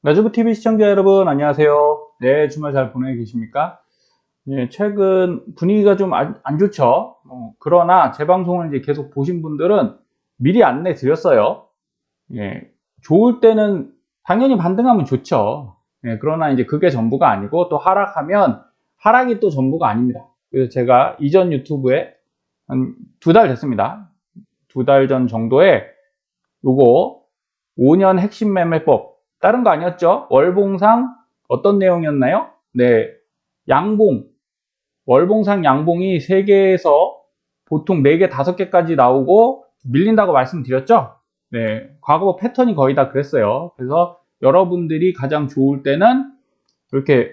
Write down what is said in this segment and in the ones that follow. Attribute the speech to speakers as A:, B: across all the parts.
A: 라주부TV 시청자 여러분 안녕하세요. 네, 주말 잘 보내고 계십니까? 네, 최근 분위기가 좀 안 좋죠. 그러나 제 방송을 이제 계속 보신 분들은 미리 안내 드렸어요. 예, 좋을 때는 당연히 반등하면 좋죠. 예, 그러나 이제 그게 전부가 아니고 또 하락하면 하락이 또 전부가 아닙니다. 그래서 제가 이전 유튜브에 한 2달 됐습니다. 2달 전 정도에 요거 5년 핵심 매매법, 다른 거 아니었죠? 월봉상 어떤 내용이었나요? 네, 양봉, 월봉상 양봉이 3개에서 보통 4개, 5개까지 나오고 밀린다고 말씀드렸죠? 네, 과거 패턴이 거의 다 그랬어요. 그래서 여러분들이 가장 좋을 때는 이렇게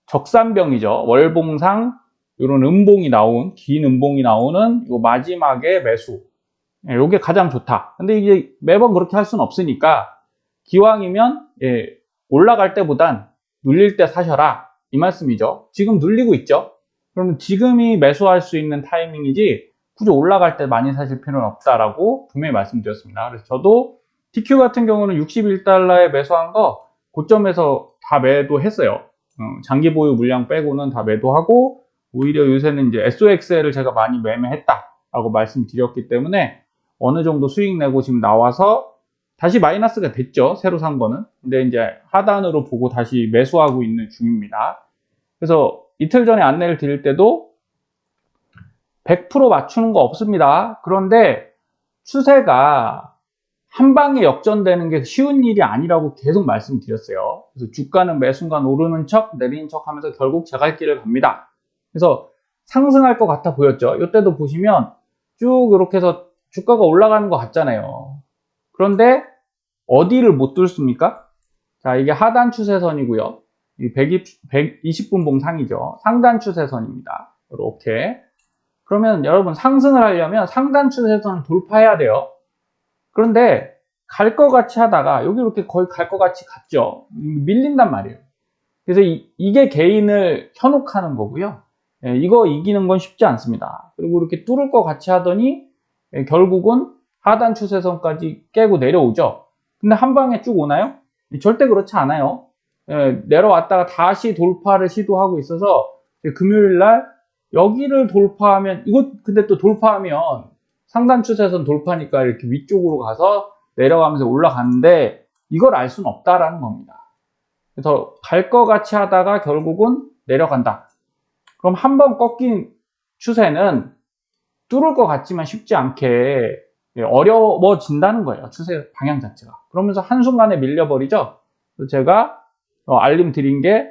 A: 적산병이죠. 월봉상 이런 음봉이 나온, 긴 음봉이 나오는 요 마지막에 매수. 이게 가장 좋다. 근데 이게 매번 그렇게 할 수는 없으니까 기왕이면 올라갈 때보단 눌릴 때 사셔라 이 말씀이죠. 지금 눌리고 있죠. 그러면 지금이 매수할 수 있는 타이밍이지 굳이 올라갈 때 많이 사실 필요는 없다라고 분명히 말씀드렸습니다. 그래서 저도 TQ 같은 경우는 61달러에 매수한 거 고점에서 다 매도했어요. 장기 보유 물량 빼고는 다 매도하고 오히려 요새는 이제 SOXL을 제가 많이 매매했다라고 말씀드렸기 때문에 어느 정도 수익 내고 지금 나와서 다시 마이너스가 됐죠. 새로 산 거는. 근데 이제 하단으로 보고 다시 매수하고 있는 중입니다. 그래서 이틀 전에 안내를 드릴 때도 100% 맞추는 거 없습니다. 그런데 추세가 한 방에 역전되는 게 쉬운 일이 아니라고 계속 말씀드렸어요. 그래서 주가는 매 순간 오르는 척 내리는 척 하면서 결국 제 갈 길을 갑니다. 그래서 상승할 것 같아 보였죠. 이때도 보시면 쭉 이렇게 해서 주가가 올라가는 것 같잖아요. 그런데 어디를 못 뚫습니까? 자, 이게 하단 추세선이고요. 120분 봉상이죠. 상단 추세선입니다. 이렇게. 그러면 여러분 상승을 하려면 상단 추세선을 돌파해야 돼요. 그런데 갈 것 같이 하다가 여기 이렇게 거의 갈 것 같이 갔죠. 밀린단 말이에요. 그래서 이게 개인을 현혹하는 거고요. 이거 이기는 건 쉽지 않습니다. 그리고 이렇게 뚫을 것 같이 하더니 결국은 하단 추세선까지 깨고 내려오죠. 근데 한 방에 쭉 오나요? 절대 그렇지 않아요. 내려왔다가 다시 돌파를 시도하고 있어서 금요일 날 여기를 돌파하면 이거 근데 또 돌파하면 상단 추세선 돌파니까 이렇게 위쪽으로 가서 내려가면서 올라가는데 이걸 알 수는 없다라는 겁니다. 그래서 갈 것 같이 하다가 결국은 내려간다. 그럼 한 번 꺾인 추세는 뚫을 것 같지만 쉽지 않게 어려워진다는 거예요. 추세 방향 자체가. 그러면서 한순간에 밀려버리죠. 그래서 제가 알림 드린 게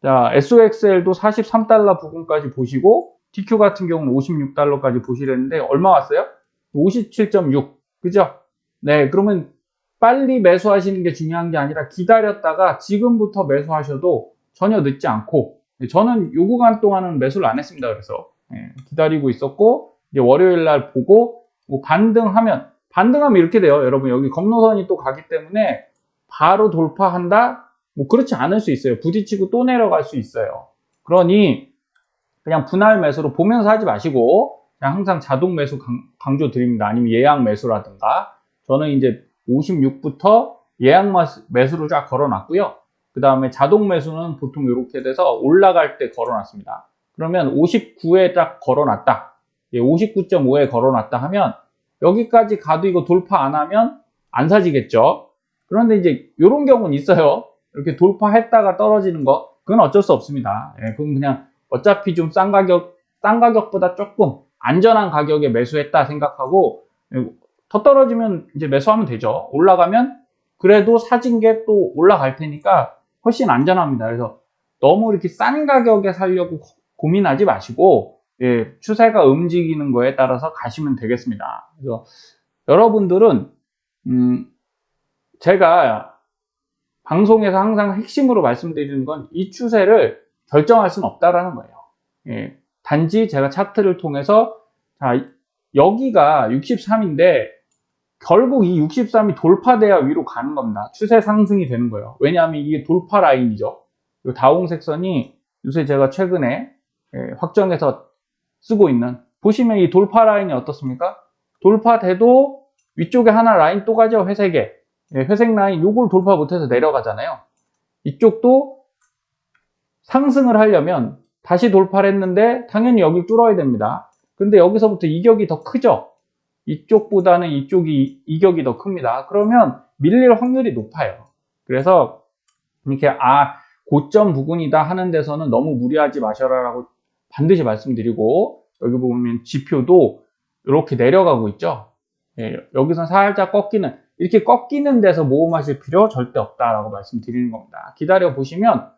A: 자, SOXL도 43달러 부근까지 보시고 TQ 같은 경우는 56달러까지 보시랬는데 얼마 왔어요? 57.6. 그죠? 네, 그러면 빨리 매수하시는 게 중요한 게 아니라 기다렸다가 지금부터 매수하셔도 전혀 늦지 않고 저는 요 구간 동안은 매수를 안 했습니다. 그래서 기다리고 있었고 이제 월요일 날 보고 뭐 반등하면 이렇게 돼요. 여러분 여기 검노선이 또 가기 때문에 바로 돌파한다? 뭐 그렇지 않을 수 있어요. 부딪히고 또 내려갈 수 있어요. 그러니 그냥 분할 매수로 보면서 하지 마시고 그냥 항상 자동 매수 강조 드립니다. 아니면 예약 매수라든가 저는 이제 56부터 예약 매수로 쫙 걸어놨고요. 그 다음에 자동 매수는 보통 이렇게 돼서 올라갈 때 걸어놨습니다. 그러면 59에 딱 걸어놨다. 59.5에 걸어놨다 하면 여기까지 가도 이거 돌파 안 하면 안 사지겠죠. 그런데 이제 이런 경우는 있어요. 이렇게 돌파했다가 떨어지는 거 그건 어쩔 수 없습니다. 그건 그냥 어차피 좀 싼 가격보다 조금 안전한 가격에 매수했다 생각하고 더 떨어지면 이제 매수하면 되죠. 올라가면 그래도 사진 게 또 올라갈 테니까 훨씬 안전합니다. 그래서 너무 이렇게 싼 가격에 사려고 고민하지 마시고 추세가 움직이는 거에 따라서 가시면 되겠습니다. 그래서 여러분들은 제가 방송에서 항상 핵심으로 말씀드리는 건 이 추세를 결정할 수는 없다라는 거예요. 단지 제가 차트를 통해서 자, 여기가 63인데 결국 이 63이 돌파돼야 위로 가는 겁니다. 추세 상승이 되는 거예요. 왜냐하면 이게 돌파 라인이죠. 이 다홍색선이 요새 제가 최근에 확정해서 쓰고 있는 보시면 이 돌파 라인이 어떻습니까? 돌파돼도 위쪽에 하나 라인 또 가죠. 회색에. 회색 라인 요걸 돌파 못해서 내려가잖아요. 이쪽도 상승을 하려면 다시 돌파를 했는데 당연히 여기를 뚫어야 됩니다. 근데 여기서부터 이격이 더 크죠. 이쪽보다는 이쪽이 이격이 더 큽니다. 그러면 밀릴 확률이 높아요. 그래서 이렇게 고점 부근이다 하는 데서는 너무 무리하지 마셔라 라고 반드시 말씀드리고, 여기 보면 지표도 이렇게 내려가고 있죠. 여기서 살짝 꺾이는, 이렇게 꺾이는 데서 모험하실 필요 절대 없다라고 말씀드리는 겁니다. 기다려 보시면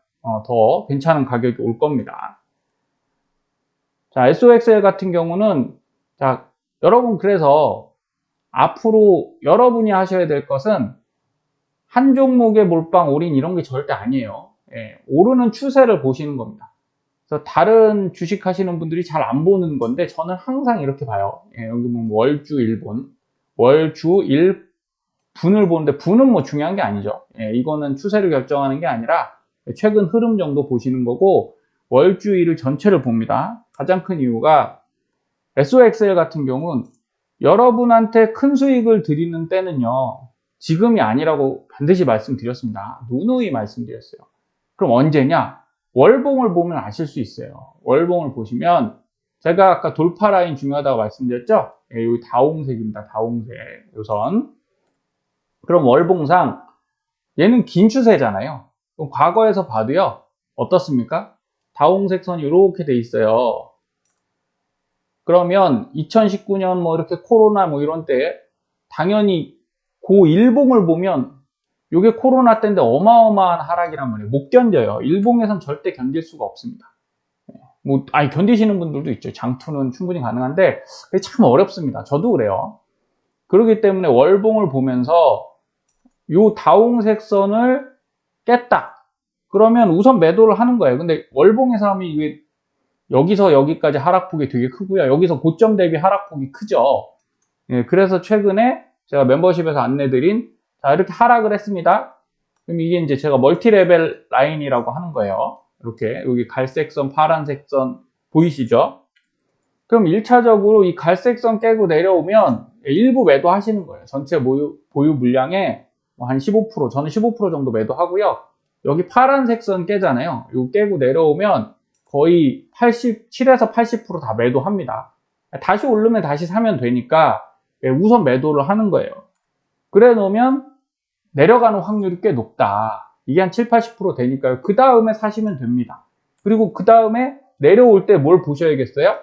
A: 더 괜찮은 가격이 올 겁니다. 자, SOXL 같은 경우는, 자, 여러분, 그래서 앞으로 여러분이 하셔야 될 것은 한 종목의 몰빵 올인 이런 게 절대 아니에요. 오르는 추세를 보시는 겁니다. 그래서 다른 주식 하시는 분들이 잘 안 보는 건데 저는 항상 이렇게 봐요. 여기 보면 월주 1분, 월주 1분을 보는데 분은 뭐 중요한 게 아니죠. 이거는 추세를 결정하는 게 아니라 최근 흐름 정도 보시는 거고, 월주 1을 전체를 봅니다. 가장 큰 이유가 SOXL 같은 경우는 여러분한테 큰 수익을 드리는 때는요, 지금이 아니라고 반드시 말씀드렸습니다. 누누이 말씀드렸어요. 그럼 언제냐? 월봉을 보면 아실 수 있어요. 월봉을 보시면 제가 아까 돌파 라인 중요하다고 말씀드렸죠? 여기 다홍색입니다. 다홍색 요선. 그럼 월봉상 얘는 긴 추세잖아요. 그럼 과거에서 봐도요, 어떻습니까? 다홍색 선이 이렇게 돼 있어요. 그러면 2019년 뭐 이렇게 코로나 뭐 이런 때 당연히 그 일봉을 보면 이게 코로나 때인데 어마어마한 하락이란 말이에요. 못 견뎌요. 일봉에선 절대 견딜 수가 없습니다. 견디시는 분들도 있죠. 장투는 충분히 가능한데 그게 참 어렵습니다. 저도 그래요. 그렇기 때문에 월봉을 보면서 요 다홍색 선을 깼다. 그러면 우선 매도를 하는 거예요. 근데 월봉에서 하면 이게 여기서 여기까지 하락폭이 되게 크고요. 여기서 고점 대비 하락폭이 크죠. 그래서 최근에 제가 멤버십에서 안내드린, 자, 이렇게 하락을 했습니다. 그럼 이게 이제 제가 멀티레벨 라인이라고 하는 거예요. 이렇게 여기 갈색 선, 파란색 선 보이시죠? 그럼 1차적으로 이 갈색 선 깨고 내려오면 일부 매도 하시는 거예요. 전체 보유 물량의 한 15%, 저는 15% 정도 매도하고요. 여기 파란색 선 깨잖아요. 이거 깨고 내려오면 거의 7에서 80% 다 매도합니다. 다시 오르면 다시 사면 되니까 우선 매도를 하는 거예요. 그래 놓으면 내려가는 확률이 꽤 높다. 이게 한 7, 80% 되니까요. 그 다음에 사시면 됩니다. 그리고 그 다음에 내려올 때 뭘 보셔야겠어요?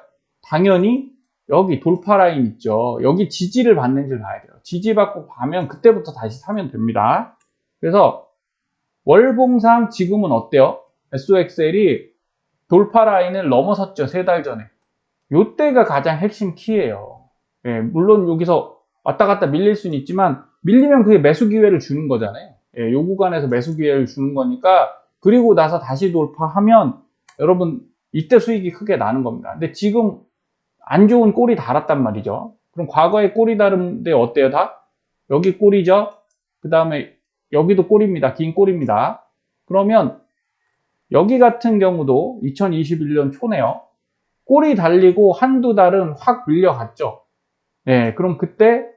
A: 당연히 여기 돌파 라인 있죠. 여기 지지를 받는지를 봐야 돼요. 지지 받고 가면 그때부터 다시 사면 됩니다. 그래서 월봉상 지금은 어때요? SOXL이 돌파 라인을 넘어섰죠. 3달 전에. 요때가 가장 핵심 키예요. 물론 여기서 왔다 갔다 밀릴 수는 있지만 밀리면 그게 매수 기회를 주는 거잖아요. 요 구간에서 매수 기회를 주는 거니까, 그리고 나서 다시 돌파하면 여러분 이때 수익이 크게 나는 겁니다. 근데 지금 안 좋은 꼴이 달았단 말이죠. 그럼 과거에 꼴이 다른데 어때요? 다? 여기 꼴이죠. 그 다음에 여기도 꼴입니다. 긴 꼴입니다. 그러면 여기 같은 경우도 2021년 초네요. 꼴이 달리고 한두 달은 확 밀려갔죠. 그럼 그때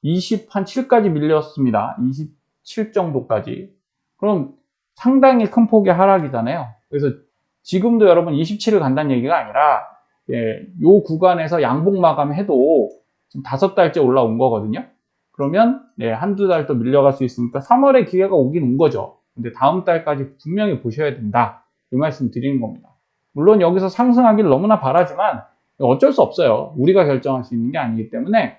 A: 27까지 밀렸습니다. 27 정도까지. 그럼 상당히 큰 폭의 하락이잖아요. 그래서 지금도 여러분 27을 간다는 얘기가 아니라, 요 구간에서 양봉 마감해도 지금 5달째 올라온 거거든요. 그러면 한두 달 또 밀려갈 수 있으니까 3월에 기회가 오긴 온 거죠. 근데 다음 달까지 분명히 보셔야 된다. 이 말씀 드리는 겁니다. 물론 여기서 상승하기를 너무나 바라지만 어쩔 수 없어요. 우리가 결정할 수 있는 게 아니기 때문에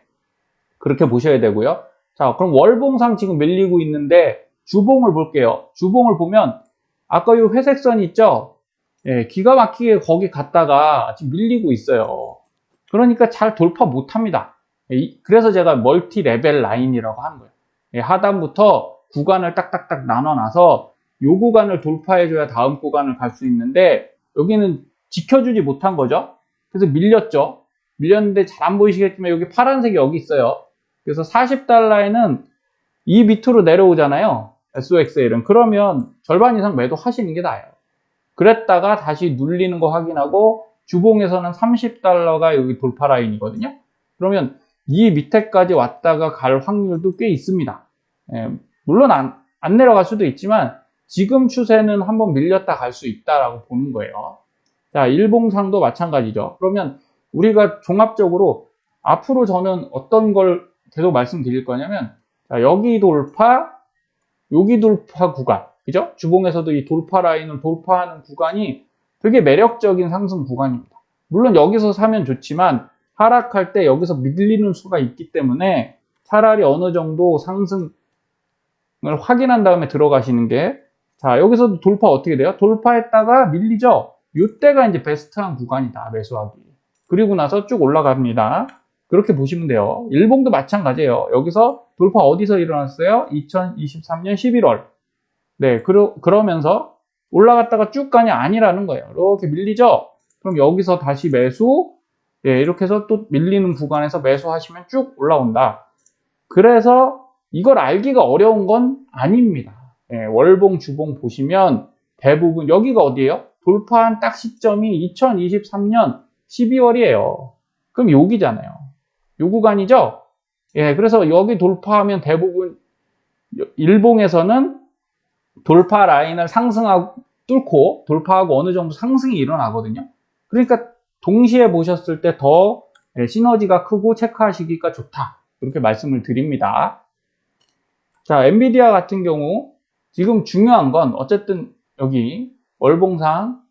A: 그렇게 보셔야 되고요. 자, 그럼 월봉상 지금 밀리고 있는데 주봉을 볼게요. 주봉을 보면 아까 이 회색 선 있죠? 기가 막히게 거기 갔다가 지금 밀리고 있어요. 그러니까 잘 돌파 못 합니다. 그래서 제가 멀티 레벨 라인이라고 하는 거예요. 하단부터 구간을 딱딱딱 나눠놔서 요 구간을 돌파해줘야 다음 구간을 갈 수 있는데 여기는 지켜주지 못한 거죠. 그래서 밀렸죠. 밀렸는데 잘 안 보이시겠지만 여기 파란색이 여기 있어요. 그래서 40달러에는 이 밑으로 내려오잖아요. SOXL은. 그러면 절반 이상 매도하시는 게 나아요. 그랬다가 다시 눌리는 거 확인하고 주봉에서는 30달러가 여기 돌파 라인이거든요. 그러면 이 밑에까지 왔다가 갈 확률도 꽤 있습니다. 물론 안 내려갈 수도 있지만 지금 추세는 한번 밀렸다 갈 수 있다라고 보는 거예요. 자, 일봉상도 마찬가지죠. 그러면 우리가 종합적으로 앞으로 저는 어떤 걸 계속 말씀드릴 거냐면, 자, 여기 돌파, 여기 돌파 구간, 그죠? 주봉에서도 이 돌파 라인을 돌파하는 구간이 되게 매력적인 상승 구간입니다. 물론 여기서 사면 좋지만 하락할 때 여기서 밀리는 수가 있기 때문에 차라리 어느 정도 상승을 확인한 다음에 들어가시는 게, 자, 여기서도 돌파 어떻게 돼요? 돌파했다가 밀리죠? 이때가 이제 베스트한 구간이다, 매수하기. 그리고 나서 쭉 올라갑니다. 그렇게 보시면 돼요. 일봉도 마찬가지예요. 여기서 돌파 어디서 일어났어요? 2023년 11월. 네, 그러면서 올라갔다가 쭉 가냐? 아니라는 거예요. 이렇게 밀리죠? 그럼 여기서 다시 매수, 예, 이렇게 해서 또 밀리는 구간에서 매수하시면 쭉 올라온다. 그래서 이걸 알기가 어려운 건 아닙니다. 예, 월봉, 주봉 보시면 대부분 여기가 어디예요? 돌파한 딱 시점이 2023년 12월이에요. 그럼 여기잖아요. 요 구간이죠? 예, 그래서 여기 돌파하면 대부분 일봉에서는 돌파 라인을 뚫고 돌파하고 어느 정도 상승이 일어나거든요. 그러니까 동시에 보셨을 때 더 시너지가 크고 체크하시기가 좋다. 이렇게 말씀을 드립니다. 자, 엔비디아 같은 경우 지금 중요한 건 어쨌든 여기 월봉상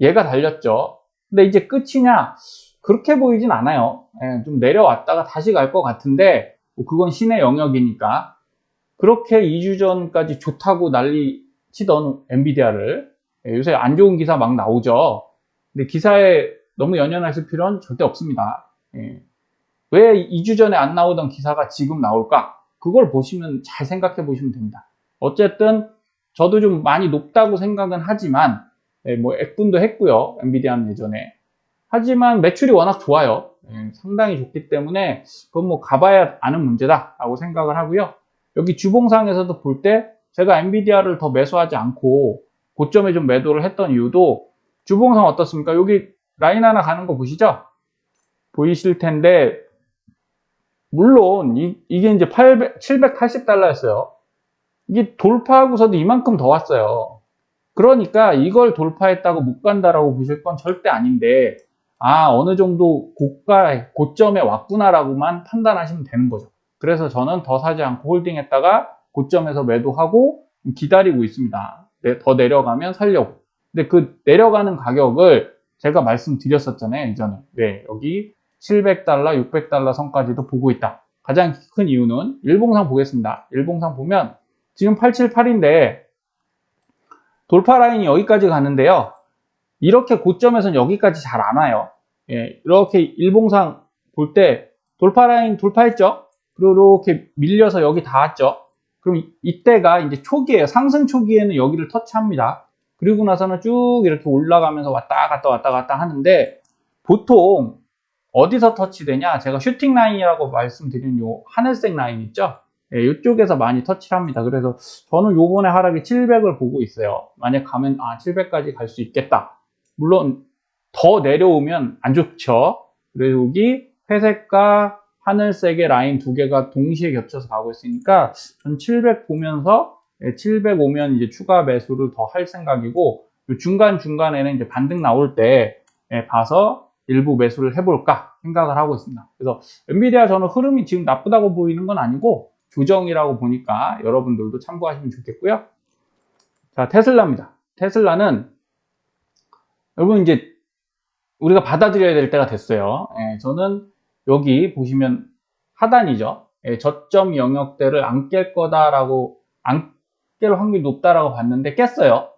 A: 얘가 달렸죠. 근데 이제 끝이냐? 그렇게 보이진 않아요. 좀 내려왔다가 다시 갈 것 같은데 그건 신의 영역이니까. 그렇게 2주 전까지 좋다고 난리 치던 엔비디아를 요새 안 좋은 기사 막 나오죠. 근데 기사에 너무 연연하실 필요는 절대 없습니다. 왜 2주 전에 안 나오던 기사가 지금 나올까? 그걸 보시면 잘 생각해 보시면 됩니다. 어쨌든 저도 좀 많이 높다고 생각은 하지만 뭐 액분도 했고요. 엔비디아는 예전에. 하지만 매출이 워낙 좋아요. 상당히 좋기 때문에 그건 뭐 가봐야 아는 문제다라고 생각을 하고요. 여기 주봉상에서도 볼 때 제가 엔비디아를 더 매수하지 않고 고점에 좀 매도를 했던 이유도 주봉상 어떻습니까? 여기 라인 하나 가는 거 보시죠? 보이실 텐데 물론 이게 이제 780달러였어요. 이게 돌파하고서도 이만큼 더 왔어요. 그러니까 이걸 돌파했다고 못 간다라고 보실 건 절대 아닌데, 어느 정도 고점에 왔구나라고만 판단하시면 되는 거죠. 그래서 저는 더 사지 않고 홀딩했다가 고점에서 매도하고 기다리고 있습니다. 더 내려가면 살려고. 근데 그 내려가는 가격을 제가 말씀드렸었잖아요, 예전에. 네, 여기 700달러, 600달러 선까지도 보고 있다. 가장 큰 이유는 일봉상 보겠습니다. 일봉상 보면 지금 878인데 돌파 라인이 여기까지 가는데요. 이렇게 고점에서는 여기까지 잘 안 와요. 예, 이렇게 일봉상 볼 때 돌파 라인 돌파했죠. 그리고 이렇게 밀려서 여기 닿았죠. 그럼 이때가 이제 초기예요. 상승 초기에는 여기를 터치합니다. 그리고 나서는 쭉 이렇게 올라가면서 왔다 갔다 하는데 보통 어디서 터치되냐? 제가 슈팅 라인이라고 말씀드린 요 하늘색 라인 있죠? 예, 이쪽에서 많이 터치를 합니다. 그래서 저는 요번에 하락이 700을 보고 있어요. 만약 가면 700까지 갈 수 있겠다. 물론 더 내려오면 안 좋죠. 그리고 여기 회색과 하늘색의 라인 두 개가 동시에 겹쳐서 가고 있으니까 전 700 보면서 700 오면 이제 추가 매수를 더 할 생각이고 중간중간에는 이제 반등 나올 때 봐서 일부 매수를 해볼까 생각을 하고 있습니다. 그래서 엔비디아 저는 흐름이 지금 나쁘다고 보이는 건 아니고 조정이라고 보니까 여러분들도 참고하시면 좋겠고요. 자, 테슬라입니다. 테슬라는 여러분 이제 우리가 받아들여야 될 때가 됐어요. 저는 여기 보시면 하단이죠. 저점 영역대를 안 깰 거다라고 안 깰 확률이 높다라고 봤는데 깼어요.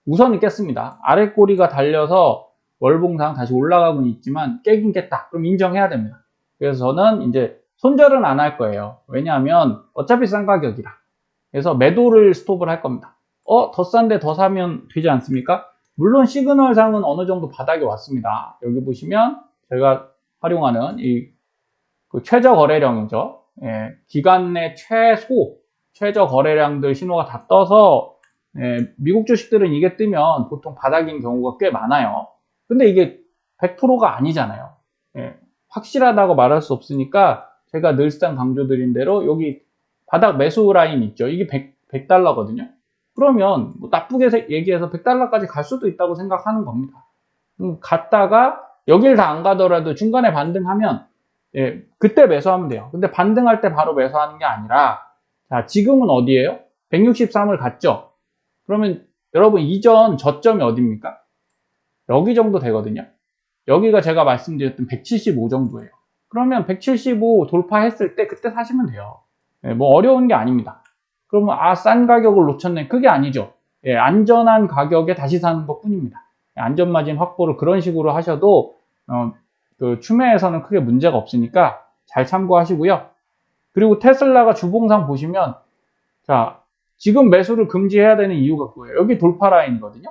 A: 우선은 깼습니다. 아래 꼬리가 달려서 월봉상 다시 올라가고는 있지만 깨긴 깼다. 그럼 인정해야 됩니다. 그래서 저는 이제 손절은 안 할 거예요. 왜냐하면 어차피 싼 가격이라. 그래서 매도를 스톱을 할 겁니다. 더 싼데 더 사면 되지 않습니까? 물론 시그널상은 어느 정도 바닥에 왔습니다. 여기 보시면 제가 활용하는 그 최저 거래량이죠. 기간 내 최저 거래량들 신호가 다 떠서 미국 주식들은 이게 뜨면 보통 바닥인 경우가 꽤 많아요. 근데 이게 100%가 아니잖아요. 확실하다고 말할 수 없으니까 제가 늘상 강조드린 대로 여기 바닥 매수 라인 있죠. 이게 100달러거든요. 그러면 뭐 나쁘게 얘기해서 100달러까지 갈 수도 있다고 생각하는 겁니다. 갔다가 여길 다 안 가더라도 중간에 반등하면 예, 그때 매수하면 돼요. 근데 반등할 때 바로 매수하는 게 아니라 자, 지금은 어디예요? 163을 갔죠. 그러면 여러분 이전 저점이 어디입니까? 여기 정도 되거든요. 여기가 제가 말씀드렸던 175 정도예요. 그러면 175 돌파했을 때 그때 사시면 돼요. 예, 뭐 어려운 게 아닙니다. 그러면 싼 가격을 놓쳤네. 그게 아니죠. 예, 안전한 가격에 다시 사는 것 뿐입니다. 예, 안전마진 확보를 그런 식으로 하셔도 그 추매에서는 크게 문제가 없으니까 잘 참고하시고요. 그리고 테슬라가 주봉상 보시면 자, 지금 매수를 금지해야 되는 이유가 그거예요. 여기 돌파 라인이거든요.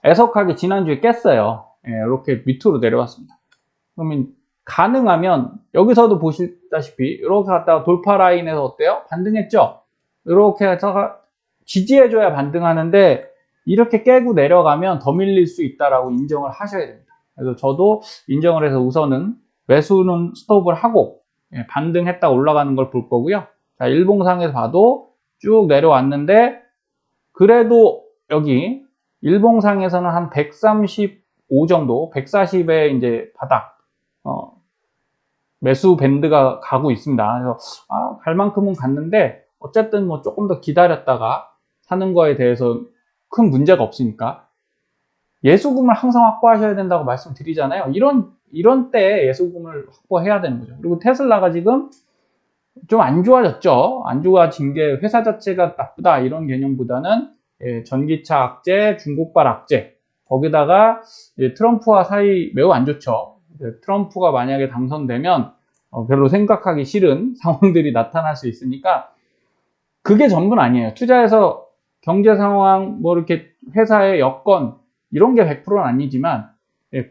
A: 애석하게 지난주에 깼어요. 예, 이렇게 밑으로 내려왔습니다. 그러면 가능하면 여기서도 보시다시피 이렇게 갔다가 돌파 라인에서 어때요? 반등했죠? 이렇게 해서 지지해줘야 반등하는데 이렇게 깨고 내려가면 더 밀릴 수 있다라고 인정을 하셔야 됩니다. 그래서 저도 인정을 해서 우선은 매수는 스톱을 하고 반등했다 올라가는 걸 볼 거고요. 자, 일봉상에서 봐도 쭉 내려왔는데 그래도 여기 일봉상에서는 한 135 정도, 140에 이제 바닥 매수 밴드가 가고 있습니다. 그래서 갈 만큼은 갔는데 어쨌든 뭐 조금 더 기다렸다가 사는 거에 대해서 큰 문제가 없으니까 예수금을 항상 확보하셔야 된다고 말씀드리잖아요. 이런 때 예수금을 확보해야 되는 거죠. 그리고 테슬라가 지금 좀 안 좋아졌죠. 안 좋아진 게 회사 자체가 나쁘다 이런 개념보다는 전기차 악재, 중국발 악재 거기다가 트럼프와 사이 매우 안 좋죠. 트럼프가 만약에 당선되면 별로 생각하기 싫은 상황들이 나타날 수 있으니까 그게 전부는 아니에요. 투자해서 경제 상황, 뭐 이렇게 회사의 여건 이런 게 100%는 아니지만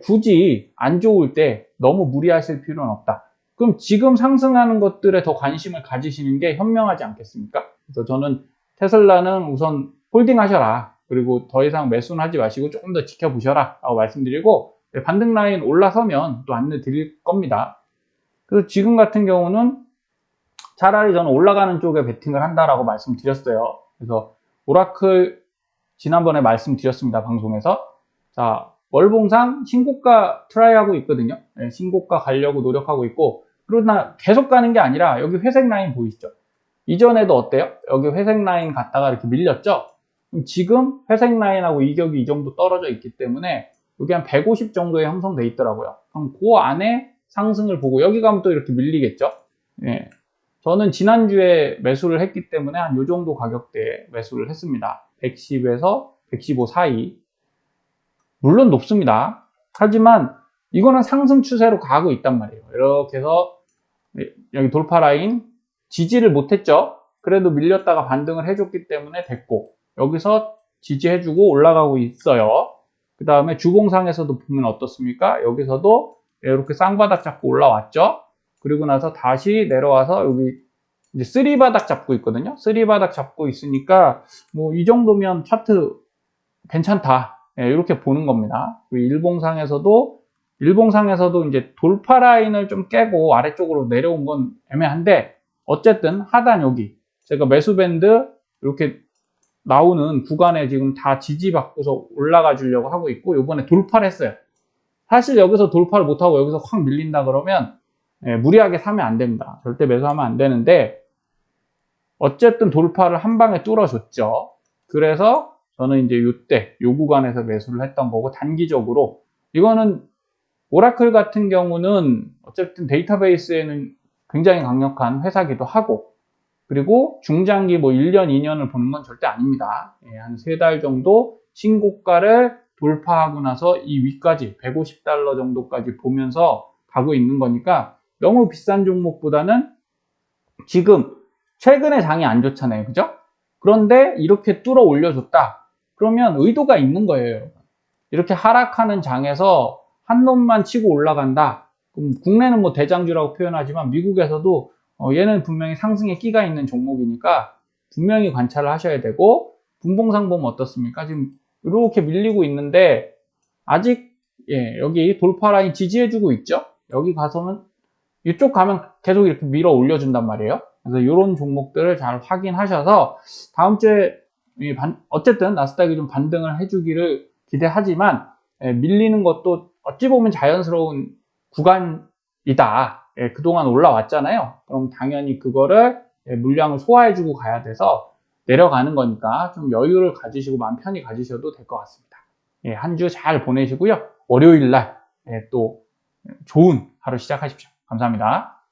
A: 굳이 안 좋을 때 너무 무리하실 필요는 없다. 그럼 지금 상승하는 것들에 더 관심을 가지시는 게 현명하지 않겠습니까? 그래서 저는 테슬라는 우선 홀딩 하셔라. 그리고 더 이상 매수는 하지 마시고 조금 더 지켜보셔라 라고 말씀드리고 반등 라인 올라서면 또 안내 드릴 겁니다. 그래서 지금 같은 경우는 차라리 저는 올라가는 쪽에 베팅을 한다라고 말씀드렸어요. 그래서 오라클 지난번에 말씀드렸습니다. 방송에서. 자, 월봉상 신고가 트라이 하고 있거든요. 네, 신고가 가려고 노력하고 있고 그러나 계속 가는 게 아니라 여기 회색 라인 보이시죠? 이전에도 어때요? 여기 회색 라인 갔다가 이렇게 밀렸죠? 그럼 지금 회색 라인하고 이격이 이 정도 떨어져 있기 때문에 여기 한 150 정도에 형성돼 있더라고요. 그럼 그 안에 상승을 보고 여기 가면 또 이렇게 밀리겠죠? 네. 저는 지난주에 매수를 했기 때문에 한 요 정도 가격대에 매수를 했습니다. 110에서 115 사이. 물론 높습니다. 하지만 이거는 상승 추세로 가고 있단 말이에요. 이렇게 해서 여기 돌파 라인 지지를 못했죠. 그래도 밀렸다가 반등을 해줬기 때문에 됐고 여기서 지지해주고 올라가고 있어요. 그 다음에 주봉상에서도 보면 어떻습니까? 여기서도 이렇게 쌍바닥 잡고 올라왔죠. 그리고 나서 다시 내려와서 여기 이제 쓰리바닥 잡고 있거든요. 쓰리바닥 잡고 있으니까 뭐 이 정도면 차트 괜찮다. 이렇게 보는 겁니다. 그리고 일봉상에서도 이제 돌파 라인을 좀 깨고 아래쪽으로 내려온 건 애매한데 어쨌든 하단 여기 제가 매수 밴드 이렇게 나오는 구간에 지금 다 지지받고서 올라가 주려고 하고 있고 이번에 돌파를 했어요. 사실 여기서 돌파를 못하고 여기서 확 밀린다 그러면 무리하게 사면 안 됩니다. 절대 매수하면 안 되는데 어쨌든 돌파를 한 방에 뚫어줬죠. 그래서 저는 이제 이때 요 구간에서 매수를 했던 거고 단기적으로 이거는 오라클 같은 경우는 어쨌든 데이터베이스에는 굉장히 강력한 회사기도 하고 그리고 중장기 뭐 1년, 2년을 보는 건 절대 아닙니다. 한 3달 정도 신고가를 돌파하고 나서 이 위까지 150달러 정도까지 보면서 가고 있는 거니까 너무 비싼 종목보다는 지금 최근에 장이 안 좋잖아요. 그죠? 그런데 이렇게 뚫어 올려줬다. 그러면 의도가 있는 거예요. 이렇게 하락하는 장에서 한 놈만 치고 올라간다. 그럼 국내는 뭐 대장주라고 표현하지만 미국에서도 얘는 분명히 상승에 끼가 있는 종목이니까 분명히 관찰을 하셔야 되고 분봉상 보면 어떻습니까? 지금 이렇게 밀리고 있는데 아직 여기 돌파 라인 지지해주고 있죠? 여기 가서는 이쪽 가면 계속 이렇게 밀어 올려준단 말이에요. 그래서 이런 종목들을 잘 확인하셔서 다음 주에 어쨌든 나스닥이 좀 반등을 해주기를 기대하지만 밀리는 것도 어찌 보면 자연스러운 구간이다. 그동안 올라왔잖아요. 그럼 당연히 그거를 물량을 소화해주고 가야 돼서 내려가는 거니까 좀 여유를 가지시고 마음 편히 가지셔도 될 것 같습니다. 한 주 잘 보내시고요. 월요일 날 또 좋은 하루 시작하십시오. 감사합니다.